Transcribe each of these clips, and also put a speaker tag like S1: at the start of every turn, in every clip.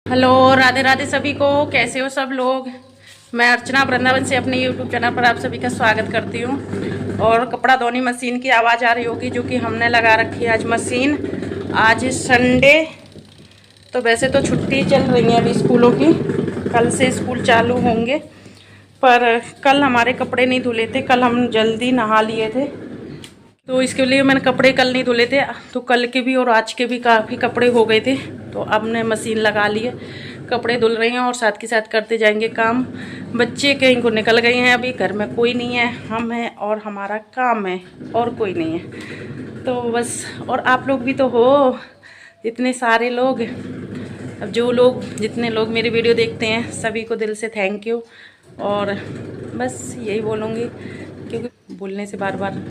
S1: Hello, Radhe Radhe सभी को। कैसे हो सब लोग। मैं अर्चना वृंदावन से अपने यूट्यूब चैनल पर आप सभी का स्वागत करती हूँ। और कपड़ा धोनी मशीन की आवाज़ आ रही होगी, जो कि हमने लगा रखी है आज मशीन। आज संडे, तो वैसे तो छुट्टी चल रही है अभी स्कूलों की, कल से स्कूल चालू होंगे। पर कल हमारे कपड़े नहीं धुले थे, कल हम जल्दी नहा लिए थे, तो इसके लिए मैंने कपड़े कल नहीं धुले थे। तो कल के भी और आज के भी काफ़ी कपड़े हो गए थे, तो अब हमने मशीन लगा ली है, कपड़े धुल रहे हैं और साथ के साथ करते जाएंगे काम। बच्चे कहीं को निकल गए हैं, अभी घर में कोई नहीं है, हम हैं और हमारा काम है, और कोई नहीं है। तो बस, और आप लोग भी तो हो, इतने सारे लोग। अब जितने लोग मेरी वीडियो देखते हैं सभी को दिल से थैंक यू। और बस यही बोलूँगी, क्योंकि बोलने से बार बार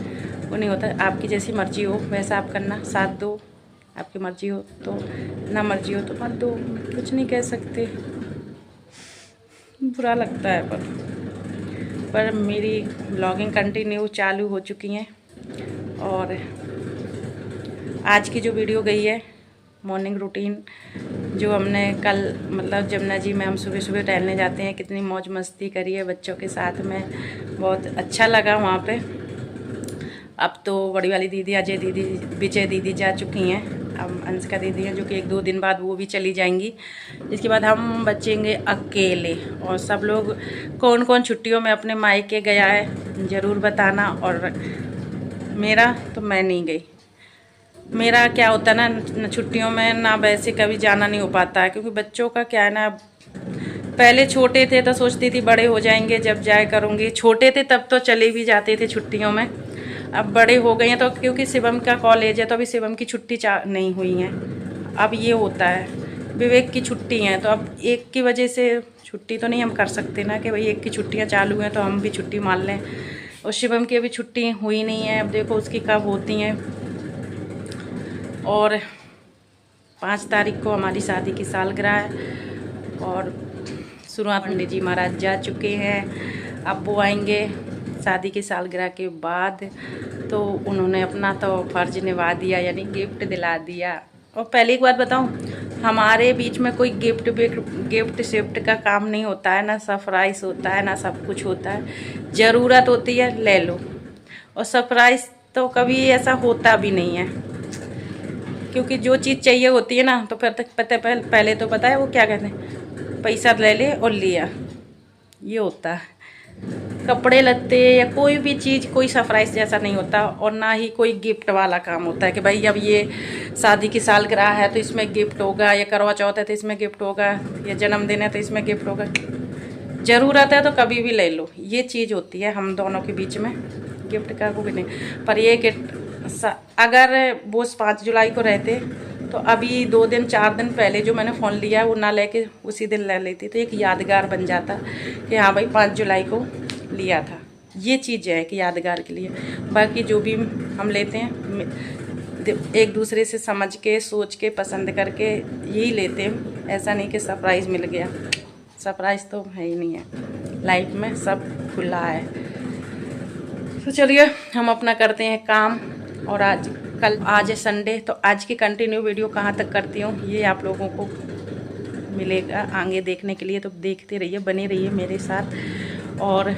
S1: वो नहीं होता। आपकी जैसी मर्जी हो वैसा आप करना, साथ दो। आपकी मर्जी हो तो, ना मर्जी हो तो मत दो, कुछ नहीं कह सकते। बुरा लगता है, पर मेरी ब्लॉगिंग कंटिन्यू चालू हो चुकी हैं। और आज की जो वीडियो गई है मॉर्निंग रूटीन, जो हमने कल मतलब जमुना जी में हम सुबह सुबह टहलने जाते हैं, कितनी मौज मस्ती करी है बच्चों के साथ में, बहुत अच्छा लगा वहाँ पे। अब तो बड़ी वाली दीदी अजय दीदी, विजय दीदी जा चुकी हैं, अब अंशिका दीदी हैं, जो कि 1-2 दिन बाद वो भी चली जाएंगी। इसके बाद हम बचेंगे अकेले। और सब लोग कौन कौन छुट्टियों में अपने मायके गया है ज़रूर बताना। और मेरा तो, मैं नहीं गई। मेरा क्या होता है ना, छुट्टियों में ना वैसे कभी जाना नहीं हो पाता है, क्योंकि बच्चों का क्या है ना, पहले छोटे थे तो सोचती थी बड़े हो जाएंगे जब जाए करूँगी। छोटे थे तब तो चले भी जाते थे छुट्टियों में, अब बड़े हो गए हैं तो, क्योंकि शिवम का कॉलेज है तो अभी शिवम की छुट्टी नहीं हुई है। अब ये होता है, विवेक की छुट्टी हैं, तो अब एक की वजह से छुट्टी तो नहीं हम कर सकते ना, कि भाई एक की छुट्टियाँ चालू हैं तो हम भी छुट्टी मान लें। और शिवम की अभी छुट्टी हुई नहीं है, अब देखो उसकी कब होती हैं। और 5 तारीख को हमारी शादी की सालगिरह है, और शुरुआत पंडित जी महाराज जा चुके हैं, अब वो आएंगे शादी की सालगिरह के बाद। तो उन्होंने अपना तो फ़र्ज निभा दिया, यानी गिफ्ट दिला दिया। और पहले एक बात बताऊं, हमारे बीच में कोई गिफ्ट शिफ्ट का काम नहीं होता है, ना सरप्राइज़ होता है, ना सब कुछ होता है। ज़रूरत होती है ले लो, और सरप्राइज़ तो कभी ऐसा होता भी नहीं है, क्योंकि जो चीज़ चाहिए होती है ना, तो पहले तो पता है वो क्या कहते हैं, पैसा ले ले और लिया, ये होता है। कपड़े लत्ते या कोई भी चीज़ कोई सरप्राइज़ जैसा नहीं होता, और ना ही कोई गिफ्ट वाला काम होता है कि भाई अब ये शादी की सालगिरह है तो इसमें गिफ्ट होगा, या करवा चौथ है तो इसमें गिफ्ट होगा, या जन्मदिन है तो इसमें गिफ्ट होगा। ज़रूरत है तो कभी भी ले लो, ये चीज़ होती है हम दोनों के बीच में। गिफ्ट का को भी नहीं, पर ये कि अगर वो 5 जुलाई को रहते तो अभी 2 दिन 4 दिन पहले जो मैंने फ़ोन लिया है वो ना लेके उसी दिन ले लेती, तो एक यादगार बन जाता कि हाँ भाई 5 जुलाई को लिया था। ये चीज़ है कि यादगार के लिए। बाकी जो भी हम लेते हैं एक दूसरे से समझ के, सोच के, पसंद करके यही लेते हैं। ऐसा नहीं कि सरप्राइज़ मिल गया, सरप्राइज़ तो है ही नहीं है लाइफ में, सब खुला है। तो चलिए हम अपना करते हैं काम। और आज है संडे, तो आज की कंटिन्यू वीडियो कहाँ तक करती हूँ ये आप लोगों को मिलेगा आगे देखने के लिए, तो देखते रहिए, बने रहिए मेरे साथ। और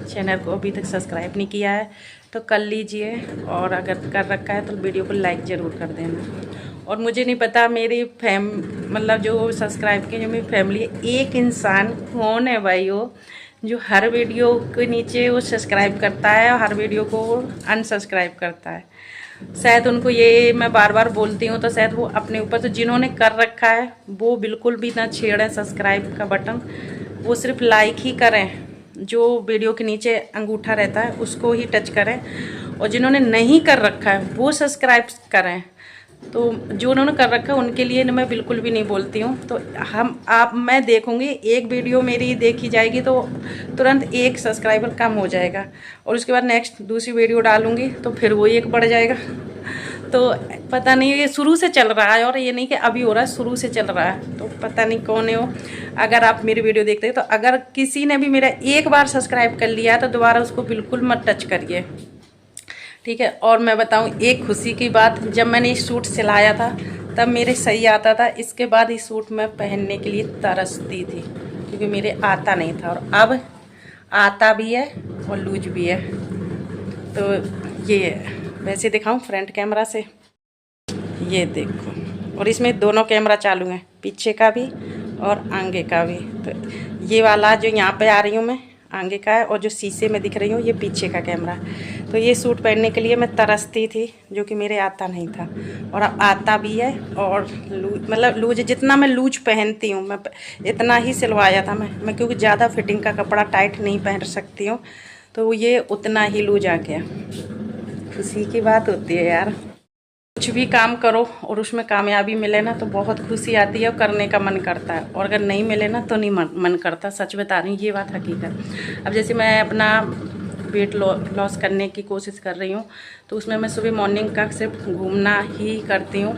S1: चैनल को अभी तक सब्सक्राइब नहीं किया है तो कर लीजिए, और अगर कर रखा है तो वीडियो को लाइक ज़रूर कर देना। और मुझे नहीं पता मेरी मतलब जो सब्सक्राइब की जो मेरी फैमिली है, एक इंसान कौन है भाई वो, जो हर वीडियो के नीचे वो सब्सक्राइब करता है और हर वीडियो को अनसब्सक्राइब करता है। शायद उनको, ये मैं बार बार बोलती हूँ, तो शायद वो अपने ऊपर, तो जिन्होंने कर रखा है वो बिल्कुल भी ना छेड़ें सब्सक्राइब का बटन, वो सिर्फ लाइक ही करें, जो वीडियो के नीचे अंगूठा रहता है उसको ही टच करें। और जिन्होंने नहीं कर रखा है वो सब्सक्राइब करें। तो जो उन्होंने कर रखा है उनके लिए मैं बिल्कुल भी नहीं बोलती हूँ। तो मैं देखूँगी, एक वीडियो मेरी देखी जाएगी तो तुरंत 1 सब्सक्राइबर कम हो जाएगा, और उसके बाद नेक्स्ट दूसरी वीडियो डालूँगी तो फिर वो 1 बढ़ जाएगा। तो पता नहीं, ये शुरू से चल रहा है, और ये नहीं कि अभी हो रहा है, शुरू से चल रहा है। तो पता नहीं कौन है वो। अगर आप मेरी वीडियो देखते हैं तो अगर किसी ने भी मेरा एक बार सब्सक्राइब कर लिया है तो दोबारा उसको बिल्कुल मत टच करिए, ठीक है। और मैं बताऊं एक खुशी की बात, जब मैंने ये सूट सिलाया था तब मेरे सही आता था। इसके बाद ये सूट मैं पहनने के लिए तरसती थी क्योंकि मेरे आता नहीं था, और अब आता भी है और लूज भी है। तो ये वैसे दिखाऊं फ्रंट कैमरा से, ये देखो, और इसमें दोनों कैमरा चालू हैं, पीछे का भी और आगे का भी। तो ये वाला जो यहाँ पे आ रही हूँ मैं आगे का है, और जो शीशे में दिख रही हूँ ये पीछे का कैमरा है। तो ये सूट पहनने के लिए मैं तरसती थी, जो कि मेरे आता नहीं था, और अब आता भी है। और मतलब लूज, जितना मैं लूज पहनती हूँ मैं इतना ही सिलवाया था मैं क्योंकि ज़्यादा फिटिंग का कपड़ा टाइट नहीं पहन सकती हूँ, तो ये उतना ही लूज आ गया। खुशी की बात होती है यार, कुछ भी काम करो और उसमें कामयाबी मिले ना तो बहुत खुशी आती है और करने का मन करता है, और अगर नहीं मिले ना तो नहीं मन करता। सच बता रही हूँ, ये बात हकीकत। अब जैसे मैं अपना वेट लॉस करने की कोशिश कर रही हूँ, तो उसमें मैं सुबह मॉर्निंग का सिर्फ घूमना ही करती हूँ।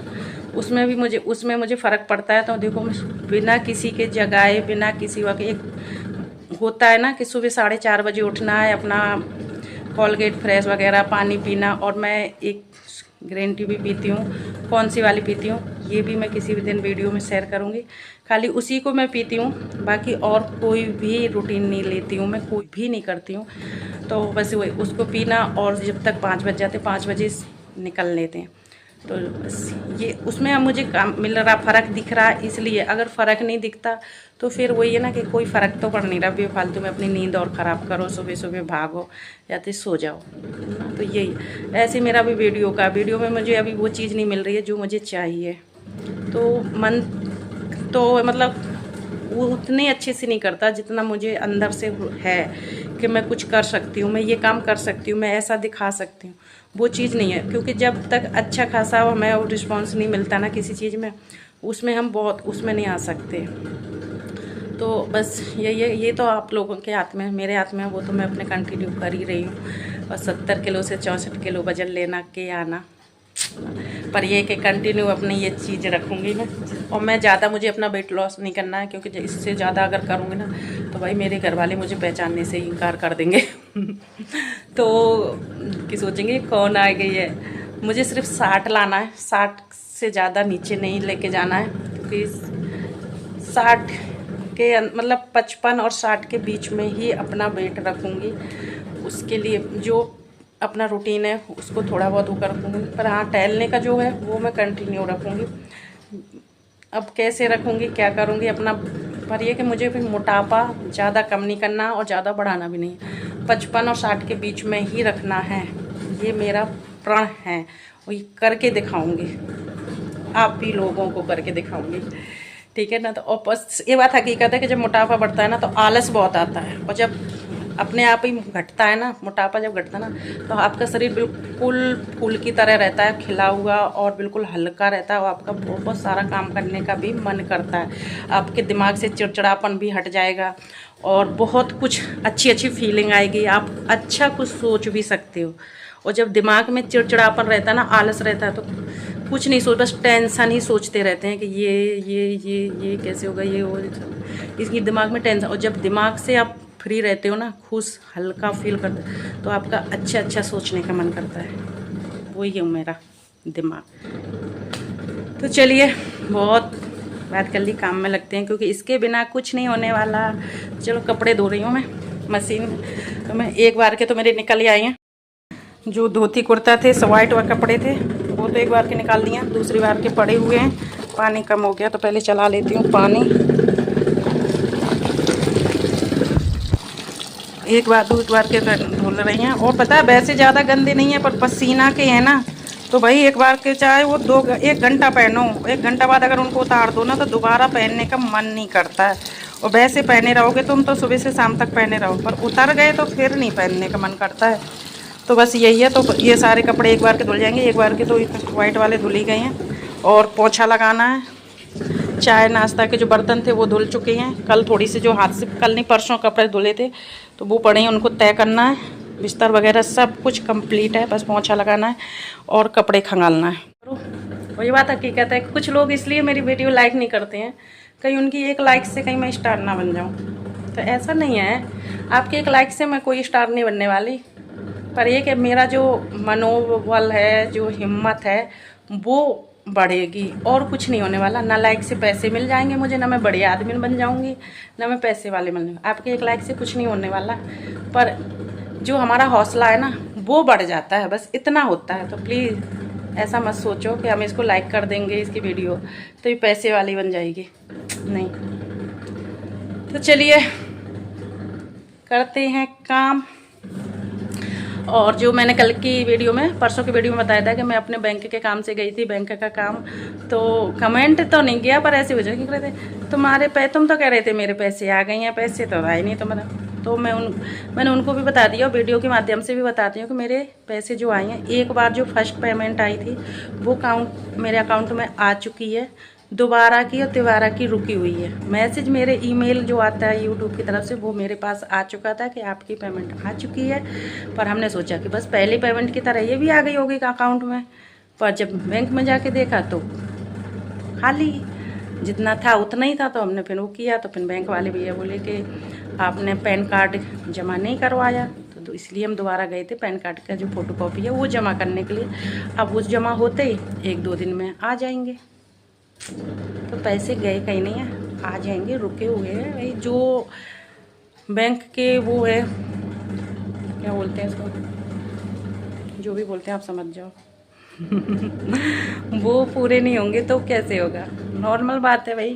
S1: उसमें मुझे फ़र्क पड़ता है। तो देखो, बिना किसी के जगाए, बिना किसी वक्त, एक होता है ना कि सुबह 4:30 बजे उठना है, अपना कोलगेट फ्रेश वगैरह पानी पीना, और मैं एक ग्रीन टी भी पीती हूँ। कौन सी वाली पीती हूँ ये भी मैं किसी भी दिन वीडियो में शेयर करूँगी। खाली उसी को मैं पीती हूँ, बाकी और कोई भी रूटीन नहीं लेती हूँ, मैं कोई भी नहीं करती हूँ। तो बस वही उसको पीना, और जब तक 5 बज जाते 5 बजे निकल लेते हैं। तो बस ये उसमें अब मुझे काम मिल रहा, फ़र्क दिख रहा है। इसलिए अगर फ़र्क नहीं दिखता तो फिर वही है ना कि कोई फ़र्क तो पड़ नहीं रहा, बेफालतू में अपनी नींद और ख़राब करो, सुबह सुबह भागो या तो सो जाओ। तो यही ऐसे मेरा भी वीडियो में मुझे अभी वो चीज़ नहीं मिल रही है जो मुझे चाहिए। तो मन तो मतलब वो उतनी अच्छे से नहीं करता जितना मुझे अंदर से है कि मैं कुछ कर सकती हूँ, मैं ये काम कर सकती हूँ, मैं ऐसा दिखा सकती हूँ। वो चीज़ नहीं है, क्योंकि जब तक अच्छा खासा हमें रिस्पॉन्स नहीं मिलता ना किसी चीज़ में, उसमें हम बहुत उसमें नहीं आ सकते। तो बस ये तो आप लोगों के हाथ में, मेरे हाथ में है, वो तो मैं अपने कंटिन्यू कर ही रही हूँ। और 70 किलो से 64 किलो वजन लेना के आना, पर ये कि कंटिन्यू अपनी ये चीज़ रखूँगी मैं। और मैं ज़्यादा, मुझे अपना वेट लॉस नहीं करना है, क्योंकि इससे ज़्यादा अगर करूँगी ना तो भाई मेरे घर वाले मुझे पहचानने से ही इनकार कर देंगे। तो कि सोचेंगे कौन आ गई है। मुझे सिर्फ 60 लाना है, 60 से ज़्यादा नीचे नहीं लेके जाना है, क्योंकि 60 के मतलब 55 और 60 के बीच में ही अपना वेट रखूँगी। उसके लिए जो अपना रूटीन है उसको थोड़ा बहुत वो कर रखूँगी, पर हाँ टहलने का जो है वो मैं कंटिन्यू रखूँगी। अब कैसे रखूँगी, क्या करूँगी अपना, पर ये कि मुझे भी मोटापा ज़्यादा कम नहीं करना और ज़्यादा बढ़ाना भी नहीं, 55 और 60 के बीच में ही रखना है। ये मेरा प्रण है, और ये करके दिखाऊँगी, आप भी लोगों को करके दिखाऊँगी, ठीक है ना। तो और बस ये बात हकीकत है कि जब मोटापा बढ़ता है ना तो आलस बहुत आता है, और जब अपने आप ही घटता है ना, मोटापा जब घटता है ना तो आपका शरीर बिल्कुल फूल की तरह रहता है, खिला हुआ और बिल्कुल हल्का रहता है, और आपका बहुत सारा काम करने का भी मन करता है। आपके दिमाग से चिड़चिड़ापन भी हट जाएगा, और बहुत कुछ अच्छी फीलिंग आएगी, आप अच्छा कुछ सोच भी सकते हो। और जब दिमाग में चिड़चिड़ापन रहता है ना, आलस रहता है, तो कुछ नहीं सोच, बस टेंशन ही सोचते रहते हैं कि ये कैसे होगा, ये हो, इसकी दिमाग में टेंशन। और जब दिमाग से आप फ्री रहते हो ना, खुश हल्का फील करते, तो आपका अच्छा सोचने का मन करता है। वही है मेरा दिमाग। तो चलिए, बहुत बात कर ली, काम में लगते हैं, क्योंकि इसके बिना कुछ नहीं होने वाला। चलो कपड़े धो रही हूँ मैं मशीन, तो मैं एक बार के तो मेरे निकल ही आए हैं। जो धोती कुर्ता थे, वाइट व कपड़े थे, वो तो एक बार के निकाल दिए, दूसरी बार के पड़े हुए हैं। पानी कम हो गया तो पहले चला लेती हूँ पानी। एक बार 2 बार के धुल रही हैं, और पता है वैसे ज़्यादा गंदे नहीं है, पर पसीना के हैं ना, तो भाई एक बार के चाहे वो 1 घंटा पहनो, 1 घंटा बाद अगर उनको उतार दो ना तो दोबारा पहनने का मन नहीं करता है। और वैसे पहने रहोगे तुम तो सुबह से शाम तक पहने रहो, पर उतर गए तो फिर नहीं पहनने का मन करता है। तो बस यही है। तो ये सारे कपड़े एक बार के धुल जाएंगे, एक बार के तो वाइट वाले धुल ही गए हैं। और पोछा लगाना है, चाय नाश्ता के जो बर्तन थे वो धुल चुके हैं। कल थोड़ी सी जो हाथ से, कल नहीं परसों कपड़े धुले थे तो वो पड़े हैं, उनको तय करना है। बिस्तर वगैरह सब कुछ कंप्लीट है, बस पोछा लगाना है और कपड़े खंगालना है। वही बात हकीकत है, कुछ लोग इसलिए मेरी वीडियो लाइक नहीं करते हैं, कहीं उनकी एक लाइक से कहीं मैं स्टार ना बन जाऊँ। तो ऐसा नहीं है, आपके एक लाइक से मैं कोई स्टार नहीं बनने वाली, पर ये कि मेरा जो मनोबल है, जो हिम्मत है, वो बढ़ेगी और कुछ नहीं होने वाला। ना लाइक से पैसे मिल जाएंगे मुझे, ना मैं बड़े आदमी बन जाऊंगी, ना मैं पैसे वाले बन जाऊंगी। आपके एक लाइक से कुछ नहीं होने वाला, पर जो हमारा हौसला है ना वो बढ़ जाता है, बस इतना होता है। तो प्लीज़ ऐसा मत सोचो कि हम इसको लाइक कर देंगे इसकी वीडियो तो ये पैसे वाली बन जाएगी, नहीं। तो चलिए करते हैं काम। और जो मैंने कल की वीडियो में, परसों की वीडियो में बताया था कि मैं अपने बैंक के काम से गई थी, बैंक का काम, तो कमेंट तो नहीं किया पर ऐसे वजह कह रहे थे तुम तो कह रहे थे मेरे पैसे आ गए हैं, पैसे तो आए नहीं। तो मैंने उनको भी बता दिया, वीडियो के माध्यम से भी बताती हूँ कि मेरे पैसे जो आए हैं, एक बार जो फर्स्ट पेमेंट आई थी वो मेरे अकाउंट में आ चुकी है, दोबारा की और तिबारा की रुकी हुई है। मैसेज मेरे ईमेल जो आता है यूट्यूब की तरफ से वो मेरे पास आ चुका था कि आपकी पेमेंट आ चुकी है, पर हमने सोचा कि बस पहली पेमेंट की तरह ये भी आ गई होगी अकाउंट में। पर जब बैंक में जाके देखा तो खाली, जितना था उतना ही था। तो हमने फिर वो किया, तो फिर बैंक वाले भैया बोले कि आपने पैन कार्ड जमा नहीं करवाया, तो इसलिए हम दोबारा गए थे पैन कार्ड का जो फ़ोटोकॉपी है वो जमा करने के लिए। अब वो जमा होते ही 1-2 दिन में आ जाएंगे, तो पैसे गए कहीं नहीं है, आ जाएंगे, रुके हुए हैं भाई। जो बैंक के वो है, क्या बोलते हैं इसको, जो भी बोलते हैं आप समझ जाओ वो पूरे नहीं होंगे तो कैसे होगा। नॉर्मल बात है भाई,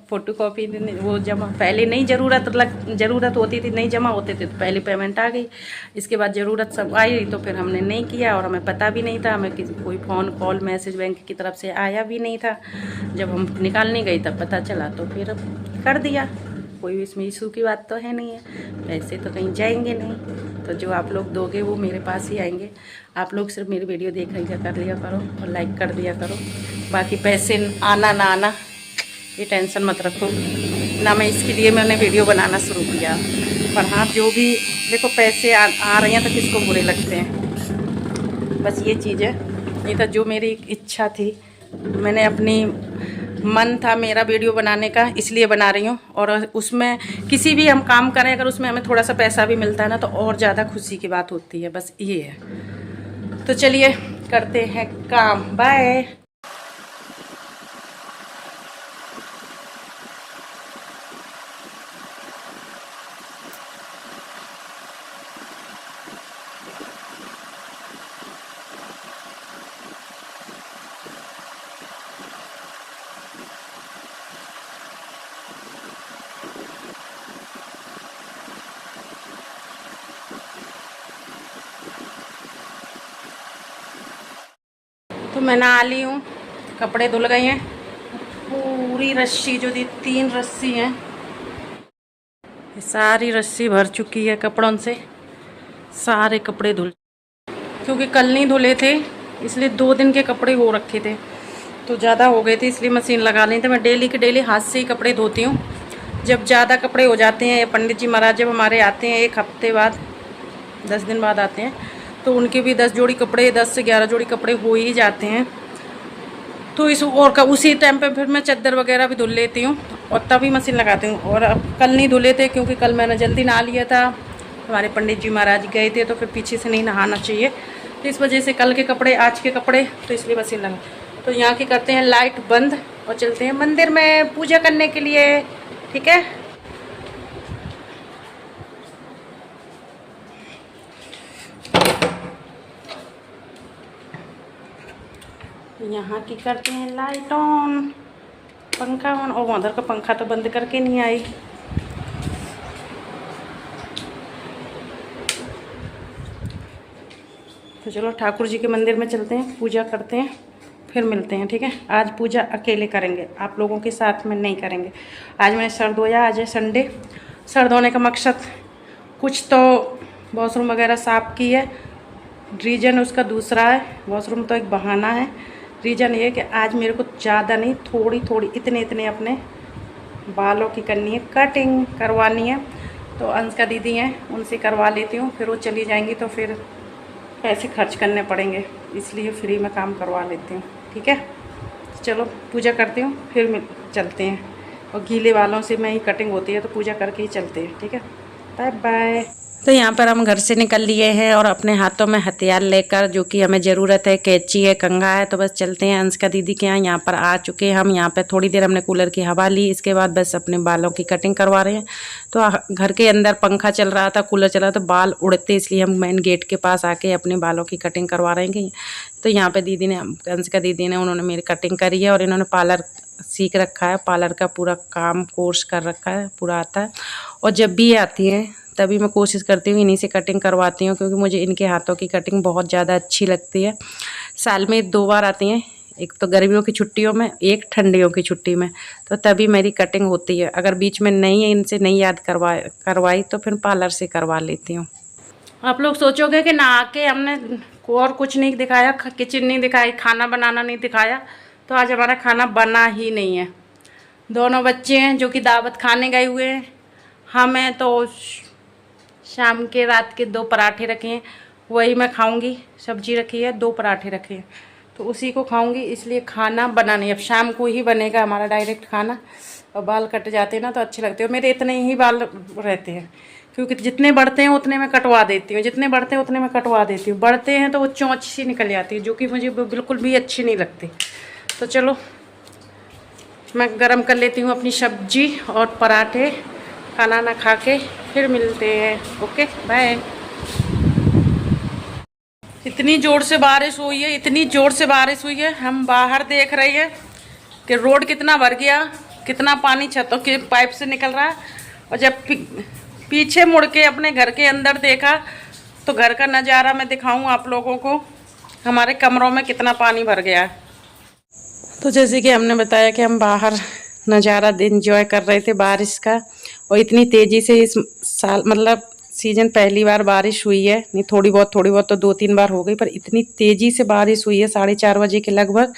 S1: फ़ोटोकॉपी वो जमा पहले नहीं ज़रूरत होती थी, नहीं जमा होते थे तो पहली पेमेंट आ गई। इसके बाद ज़रूरत सब आई तो फिर हमने नहीं किया, और हमें पता भी नहीं था, हमें कोई फ़ोन कॉल मैसेज बैंक की तरफ से आया भी नहीं था। जब हम निकालने गई तब पता चला, तो फिर कर दिया। कोई इसमें इशू की बात तो है नहीं है, पैसे तो कहीं जाएंगे नहीं। तो जो आप लोग दोगे वो मेरे पास ही आएंगे। आप लोग सिर्फ मेरी वीडियो देख लिया करो और लाइक कर दिया करो। बाकी पैसे आना ना आना ये टेंशन मत रखो ना, मैं इसके लिए मैंने वीडियो बनाना शुरू किया। पर हाँ, जो भी देखो पैसे आ रहे हैं तो किसको बुरे लगते हैं, बस ये चीज़ है। ये तो जो मेरी इच्छा थी, मैंने अपनी मन था मेरा वीडियो बनाने का, इसलिए बना रही हूँ। और उसमें किसी भी हम काम करें, अगर उसमें हमें थोड़ा सा पैसा भी मिलता है ना तो और ज़्यादा खुशी की बात होती है, बस ये है। तो चलिए करते हैं काम, बाय। तो मैं नहा ली हूँ, कपड़े धुल गए हैं। पूरी रस्सी जो थी, 3 रस्सी हैं, सारी रस्सी भर चुकी है कपड़ों से। सारे कपड़े धुल, क्योंकि कल नहीं धुले थे इसलिए 2 दिन के कपड़े हो रखे थे, तो ज़्यादा हो गए थे इसलिए मशीन लगा ली। तो मैं डेली के डेली हाथ से ही कपड़े धोती हूँ। जब ज़्यादा कपड़े हो जाते हैं, पंडित जी महाराज जब हमारे आते हैं 1 हफ्ते बाद, 10 दिन बाद आते हैं, तो उनके भी 10 जोड़ी कपड़े, 10 से 11 जोड़ी कपड़े हो ही जाते हैं। तो उसी टाइम पे फिर मैं चादर वगैरह भी धुल लेती हूँ और तभी मशीन लगाती हूँ। और अब कल नहीं धुले थे क्योंकि कल मैंने जल्दी नहा लिया था, हमारे पंडित जी महाराज गए थे, तो फिर पीछे से नहीं नहाना चाहिए, तो इस वजह से कल के कपड़े आज के कपड़े, तो इसलिए मशीन लगा। तो यहाँ की करते हैं लाइट बंद और चलते हैं मंदिर में पूजा करने के लिए, ठीक है। यहाँ की करते हैं लाइट ऑन, पंखा ऑन, और उधर का पंखा तो बंद करके नहीं आई। तो चलो ठाकुर जी के मंदिर में चलते हैं, पूजा करते हैं, फिर मिलते हैं, ठीक है। आज पूजा अकेले करेंगे, आप लोगों के साथ में नहीं करेंगे। आज मैंने सर धोया, आज है संडे। सर धोने का मकसद कुछ तो वॉशरूम वगैरह साफ़ की है, रीज़न उसका दूसरा है। वॉशरूम तो एक बहाना है, रीज़न ये है कि आज मेरे को ज़्यादा नहीं, थोड़ी थोड़ी इतने अपने बालों की करनी है, कटिंग करवानी है। तो अंश का दीदी हैं, उनसे करवा लेती हूँ, फिर वो चली जाएंगी तो फिर पैसे खर्च करने पड़ेंगे, इसलिए फ्री में काम करवा लेती हूँ, ठीक है। चलो पूजा करती हूँ, फिर चलते हैं। और गीले बालों से मैं ही कटिंग होती है, तो पूजा करके ही चलते हैं, ठीक है। Bye bye. तो यहाँ पर हम घर से निकल लिए हैं और अपने हाथों में हथियार लेकर, जो कि हमें ज़रूरत है, कैंची है, कंघा है, तो बस चलते हैं अंशिका दीदी के यहाँ। यहाँ पर आ चुके हैं हम। यहाँ पर थोड़ी देर हमने कूलर की हवा ली, इसके बाद बस अपने बालों की कटिंग करवा रहे हैं। तो घर के अंदर पंखा चल रहा था, कूलर चल रहा था, तो बाल उड़ते, इसलिए हम मेन गेट के पास आके अपने बालों की कटिंग करवा रहे हैं। तो यहाँ पर दीदी ने, अंशिका दीदी ने, उन्होंने मेरी कटिंग करी है और इन्होंने पार्लर सीख रखा है, पार्लर का पूरा काम कोर्स कर रखा है, पूरा आता है। और जब भी आती हैं तभी मैं कोशिश करती हूँ इन्हीं से कटिंग करवाती हूँ, क्योंकि मुझे इनके हाथों की कटिंग बहुत ज़्यादा अच्छी लगती है। साल में 2 बार आती हैं, एक तो गर्मियों की छुट्टियों में, एक ठंडियों की छुट्टी में, तो तभी मेरी कटिंग होती है। अगर बीच में नहीं है, इनसे नहीं याद करवाई तो फिर पार्लर से करवा लेती हूँ। आप लोग सोचोगे कि नहा के हमने और कुछ नहीं दिखाया, किचन नहीं दिखाई, खाना बनाना नहीं दिखाया, तो आज हमारा खाना बना ही नहीं है। दोनों बच्चे हैं जो कि दावत खाने गए हुए हैं, हम हैं तो शाम के रात के 2 पराठे रखे हैं, वही मैं खाऊंगी। सब्जी रखी है, 2 पराठे रखे हैं, तो उसी को खाऊंगी, इसलिए खाना बना नहीं। अब शाम को ही बनेगा हमारा डायरेक्ट खाना। और बाल कट जाते हैं ना तो अच्छे लगते हैं। मेरे इतने ही बाल रहते हैं, क्योंकि जितने बढ़ते हैं उतने मैं कटवा देती हूँ, जितने बढ़ते हैं उतने मैं कटवा देती हूँ। बढ़ते हैं तो वो चोंच सी निकल जाती है, जो कि मुझे बिल्कुल भी अच्छी नहीं लगती। तो चलो मैं गरम कर लेती हूँ अपनी सब्जी और पराठे, खाना ना खा के फिर मिलते हैं। Okay bye. इतनी ज़ोर से बारिश हुई है, इतनी ज़ोर से बारिश हुई है, हम बाहर देख रहे हैं कि रोड कितना भर गया, कितना पानी छतों के पाइप से निकल रहा है। और जब पीछे मुड़ के अपने घर के अंदर देखा तो घर का नज़ारा मैं दिखाऊं आप लोगों को, हमारे कमरों में कितना पानी भर गया है। तो जैसे कि हमने बताया कि हम बाहर नज़ारा एंजॉय कर रहे थे बारिश का, और इतनी तेज़ी से इस साल, मतलब सीजन पहली बार बारिश हुई है। नहीं, थोड़ी बहुत तो 2-3 बार हो गई, पर इतनी तेज़ी से बारिश हुई है 4:30 बजे के लगभग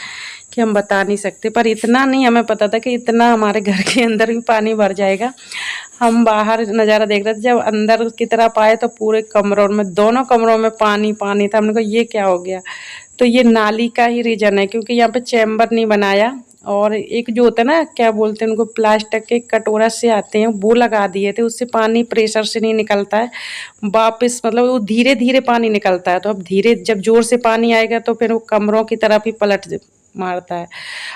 S1: कि हम बता नहीं सकते। पर इतना नहीं हमें पता था कि इतना हमारे घर के अंदर भी पानी भर जाएगा। हम बाहर नज़ारा देख रहे थे, जब अंदर की तरफ आए तो पूरे कमरों में, दोनों कमरों में पानी पानी था। हमने कहा ये क्या हो गया। तो ये नाली का ही रीजन है, क्योंकि यहाँ पे चैम्बर नहीं बनाया, और एक जो होता है ना, क्या बोलते हैं उनको, प्लास्टिक के कटोरा से आते हैं, वो लगा दिए थे। उससे पानी प्रेशर से नहीं निकलता है वापस, मतलब वो धीरे धीरे पानी निकलता है। तो अब धीरे, जब जोर से पानी आएगा तो फिर वो कमरों की तरफ ही पलट मारता है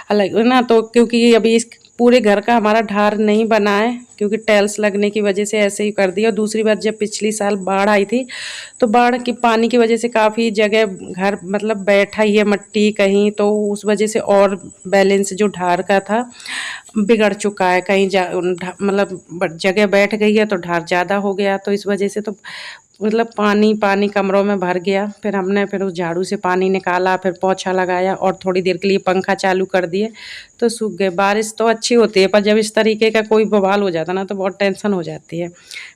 S1: अलग ना। तो क्योंकि अभी इस पूरे घर का हमारा ढार नहीं बना है, क्योंकि टाइल्स लगने की वजह से ऐसे ही कर दिया। और दूसरी बात, जब पिछली साल बाढ़ आई थी तो बाढ़ के पानी की वजह से काफ़ी जगह घर, मतलब बैठा ही है मट्टी कहीं, तो उस वजह से और बैलेंस जो ढार का था बिगड़ चुका है। कहीं मतलब जगह बैठ गई है तो ढार ज़्यादा हो गया, तो इस वजह से तो मतलब पानी पानी कमरों में भर गया। फिर हमने फिर उस झाड़ू से पानी निकाला, फिर पोछा लगाया और थोड़ी देर के लिए पंखा चालू कर दिए तो सूख गए। बारिश तो अच्छी होती है, पर जब इस तरीके का कोई बवाल हो जाता ना तो बहुत टेंशन हो जाती है।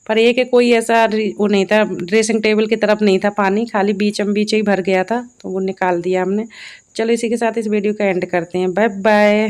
S1: पर एक है, कोई ऐसा वो नहीं था, ड्रेसिंग टेबल की तरफ नहीं था पानी, खाली बीचम बीच ही भर गया था, तो वो निकाल दिया हमने। चलो इसी के साथ इस वीडियो का एंड करते हैं। Bye bye.